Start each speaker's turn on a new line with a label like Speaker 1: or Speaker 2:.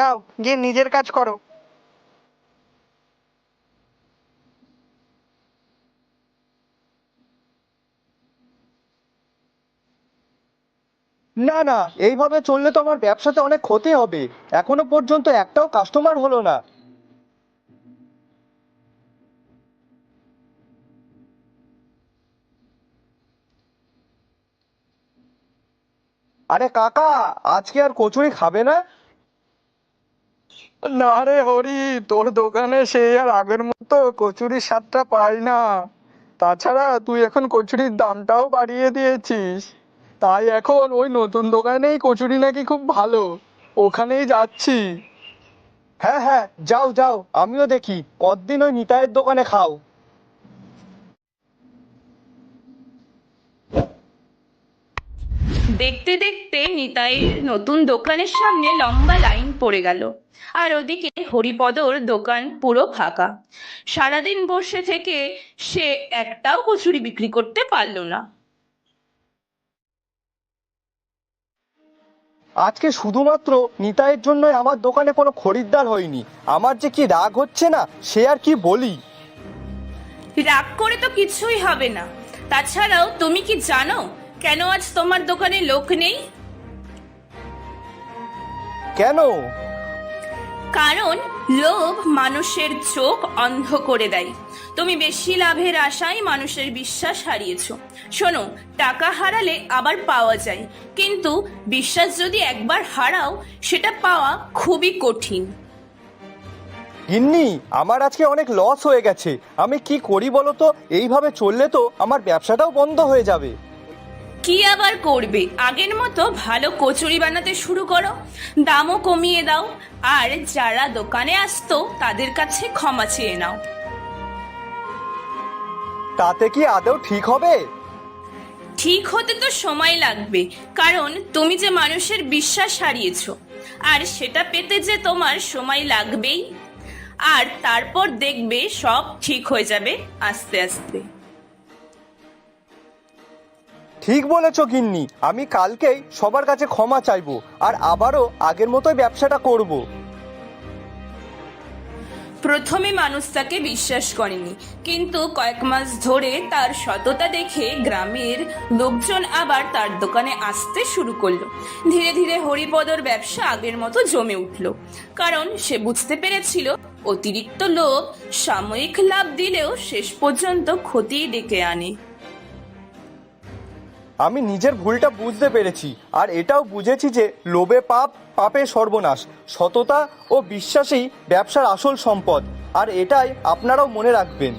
Speaker 1: যাও গিয়ে নিজের কাজ করো।
Speaker 2: না না, এইভাবে চললে তো আমার ব্যবসাতে অনেক ক্ষতি হবে। এখনো পর্যন্ত একটাও কাস্টমার হলো না। আরে কাকা, আজকে আর কচুরি খাবে না?
Speaker 3: না রে হরি, তোর দোকানে সেই আর আগের মতো কচুরির স্বাদটা পাই না। তাছাড়া তুই এখন কচুরির দামটাও বাড়িয়ে দিয়েছিস। তাই এখন ওই নতুন দোকানেই কচুরি নাকি খুব ভালো, ওখানেই যাচ্ছি।
Speaker 2: হ্যাঁ হ্যাঁ, যাও যাও, আমিও দেখি কতদিন ওই নিতাইয়ের দোকানে খাও।
Speaker 4: দেখতে দেখতে নিতাইয়ের নতুন দোকানের সামনে লম্বা লাইন পড়ে গেল। আর ওদিকে হরিপদর দোকান পুরো ফাঁকা। সারাদিন বসে থেকে সে একটাও কচুরি বিক্রি করতে পারলো না।
Speaker 2: আজকে শুধুমাত্র নিতাইয়ের জন্যই আমার দোকানে কোনো খরিদ্দার হয়নি। আমার যে কি রাগ হচ্ছে না, সে আর কি বলি।
Speaker 4: রাগ করে তো কিছুই হবে না। তাছাড়াও তুমি কি জানো কেন আজ তোমার দোকানে লোক নেই?
Speaker 2: কেন?
Speaker 4: কারণ লোভ মানুষের চোখ অন্ধ করে দেয়। তুমি বেশি লাভের আশায় মানুষের বিশ্বাস হারিয়েছো। শোনো, টাকা হারালে আবার পাওয়া যায়, কিন্তু বিশ্বাস যদি একবার হারাও সেটা পাওয়া খুবই কঠিন।
Speaker 2: গিন্নি, আমার আজকে অনেক লস হয়ে গেছে। আমি কি করি বলো তো? এইভাবে চললে তো আমার ব্যবসাটাও বন্ধ হয়ে যাবে।
Speaker 4: কি আবার করবে? আগের মতো ভালো কচুরি বানাতে শুরু করো, দামও কমিয়ে দাও, আর যারা দোকানে আসতো তাদের কাছে ক্ষমা চেয়ে নাও।
Speaker 2: তাতে কি আদৌ ঠিক হবে?
Speaker 4: ঠিক হতে তো সময় লাগবে, কারণ তুমি যে মানুষের বিশ্বাস হারিয়েছো, আর সেটা পেতে যে তোমার সময় লাগবেই। আর তারপর দেখবে সব ঠিক হয়ে যাবে আস্তে আস্তে।
Speaker 2: ঠিক বলেছো গিন্নি, আমি কালকেই সবার কাছে ক্ষমা চাইবো, আর আবারও আগের মতোই ব্যবসাটা করব।
Speaker 4: প্রথমে মানুষ তাকে বিশ্বাস করেনি, কিন্তু কয়েক মাস ধরে তার সততা দেখে গ্রামের লোকজন আবার তার দোকানে আসতে শুরু করলো। ধীরে ধীরে হরিপদর ব্যবসা আগের মতো জমে উঠলো, কারণ সে বুঝতে পেরেছিল অতিরিক্ত লোভ সাময়িক লাভ দিলেও শেষ পর্যন্ত ক্ষতি ডেকে আনে।
Speaker 2: আমি নিজের ভুলটা বুঝতে পেরেছি, আর এটাও বুঝেছি যে লোভে পাপ, পাপে সর্বনাশ। সততা ও বিশ্বাসই ব্যবসার আসল সম্পদ, আর এটাই আপনারাও মনে রাখবেন।